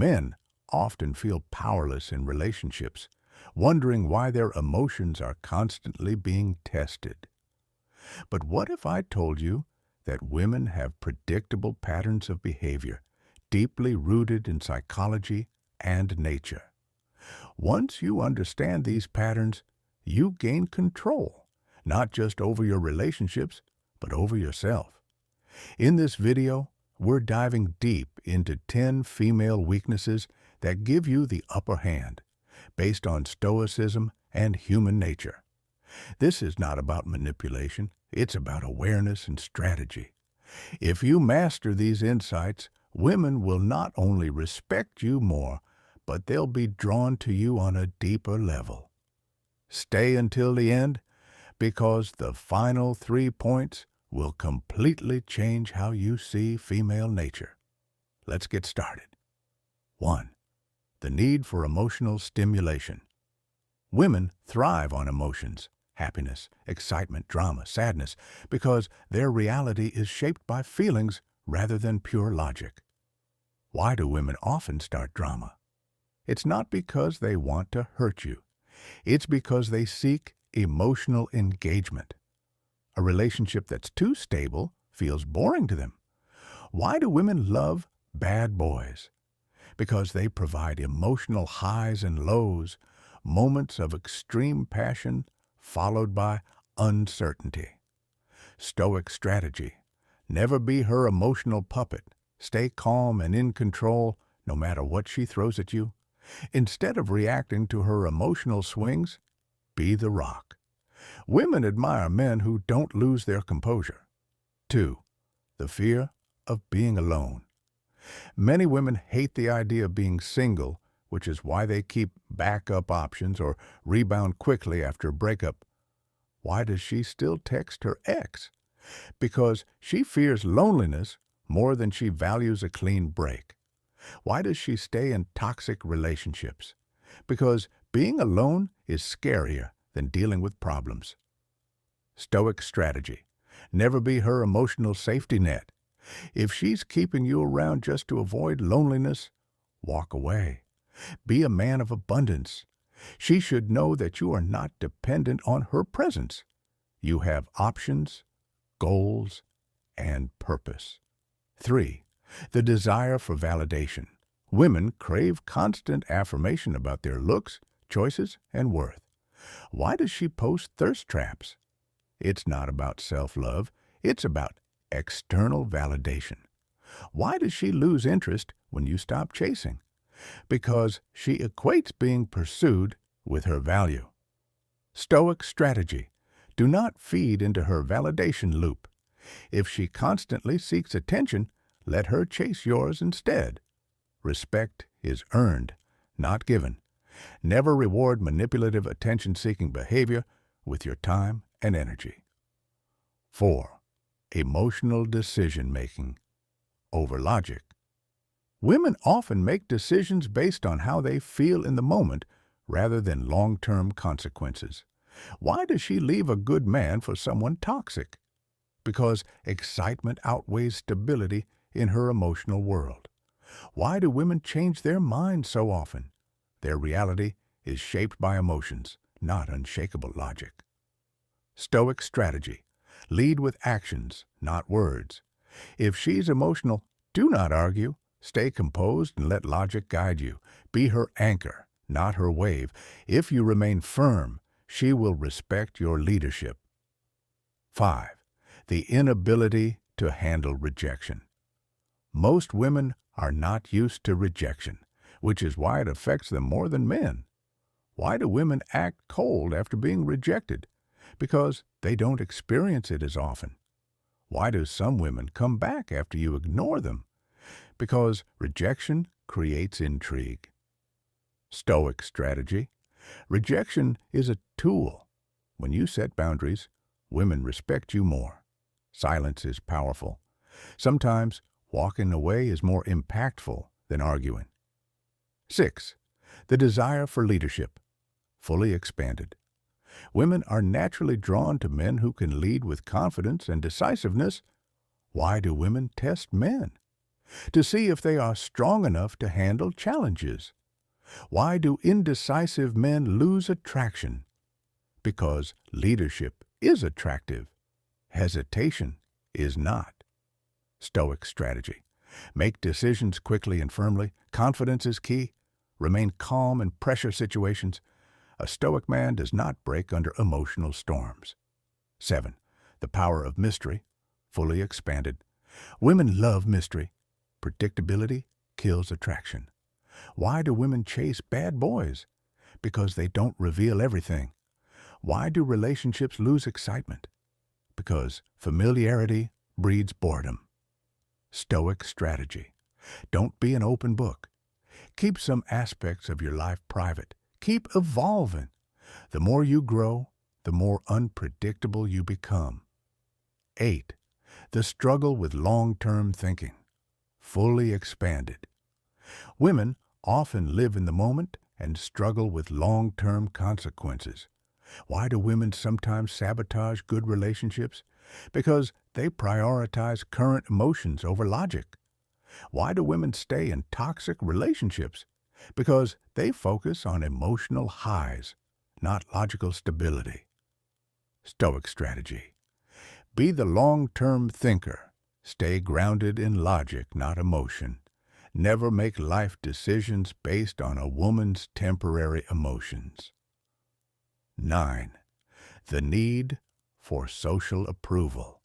Men often feel powerless in relationships, wondering why their emotions are constantly being tested. But what if I told you that women have predictable patterns of behavior, deeply rooted in psychology and nature? Once you understand these patterns, you gain control, not just over your relationships, but over yourself. In this video, we're diving deep into 10 female weaknesses that give you the upper hand, based on stoicism and human nature. This is not about manipulation, it's about awareness and strategy. If you master these insights, women will not only respect you more, but they'll be drawn to you on a deeper level. Stay until the end, because the final 3 points will completely change how you see female nature. Let's get started. 1. The need for emotional stimulation. Women thrive on emotions, happiness, excitement, drama, sadness, because their reality is shaped by feelings rather than pure logic. Why do women often start drama? It's not because they want to hurt you. It's because they seek emotional engagement. A relationship that's too stable feels boring to them. Why do women love bad boys? Because they provide emotional highs and lows, moments of extreme passion followed by uncertainty. Stoic strategy. Never be her emotional puppet. Stay calm and in control no matter what she throws at you. Instead of reacting to her emotional swings, be the rock. Women admire men who don't lose their composure. 2. The fear of being alone. Many women hate the idea of being single, which is why they keep backup options or rebound quickly after a breakup. Why does she still text her ex? Because she fears loneliness more than she values a clean break. Why does she stay in toxic relationships? Because being alone is scarier than dealing with problems. Stoic strategy. Never be her emotional safety net. If she's keeping you around just to avoid loneliness, walk away. Be a man of abundance. She should know that you are not dependent on her presence. You have options, goals, and purpose. 3. The desire for validation. Women crave constant affirmation about their looks, choices, and worth. Why does she post thirst traps? It's not about self-love, it's about external validation. Why does she lose interest when you stop chasing? Because she equates being pursued with her value. Stoic strategy. Do not feed into her validation loop. If she constantly seeks attention, let her chase yours instead. Respect is earned, not given. Never reward manipulative attention-seeking behavior with your time and energy. 4. Emotional decision-making over logic. Women often make decisions based on how they feel in the moment rather than long-term consequences. Why does she leave a good man for someone toxic? Because excitement outweighs stability in her emotional world. Why do women change their minds so often? Their reality is shaped by emotions, not unshakable logic. Stoic strategy. Lead with actions, not words. If she's emotional, do not argue. Stay composed and let logic guide you. Be her anchor, not her wave. If you remain firm, she will respect your leadership. 5. The inability to handle rejection. Most women are not used to rejection, which is why it affects them more than men. Why do women act cold after being rejected? Because they don't experience it as often. Why do some women come back after you ignore them? Because rejection creates intrigue. Stoic strategy. Rejection is a tool. When you set boundaries, women respect you more. Silence is powerful. Sometimes walking away is more impactful than arguing. 6. The desire for leadership, fully expanded. Women are naturally drawn to men who can lead with confidence and decisiveness. Why do women test men? to see if they are strong enough to handle challenges. Why do indecisive men lose attraction? Because leadership is attractive. Hesitation is not. Stoic strategy. Make decisions quickly and firmly. Confidence is key. Remain calm in pressure situations. A stoic man does not break under emotional storms. 7. The power of mystery, fully expanded. Women love mystery. Predictability kills attraction. Why do women chase bad boys? Because they don't reveal everything. Why do relationships lose excitement? Because familiarity breeds boredom. Stoic strategy. Don't be an open book. Keep some aspects of your life private. Keep evolving. The more you grow, the more unpredictable you become. 8. The struggle with long-term thinking, fully expanded. Women often live in the moment and struggle with long-term consequences. Why do women sometimes sabotage good relationships? Because they prioritize current emotions over logic. Why do women stay in toxic relationships? Because they focus on emotional highs, not logical stability. Stoic strategy. Be the long-term thinker. Stay grounded in logic, not emotion. Never make life decisions based on a woman's temporary emotions. 9. The need for social approval.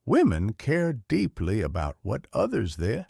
Women care deeply about what others there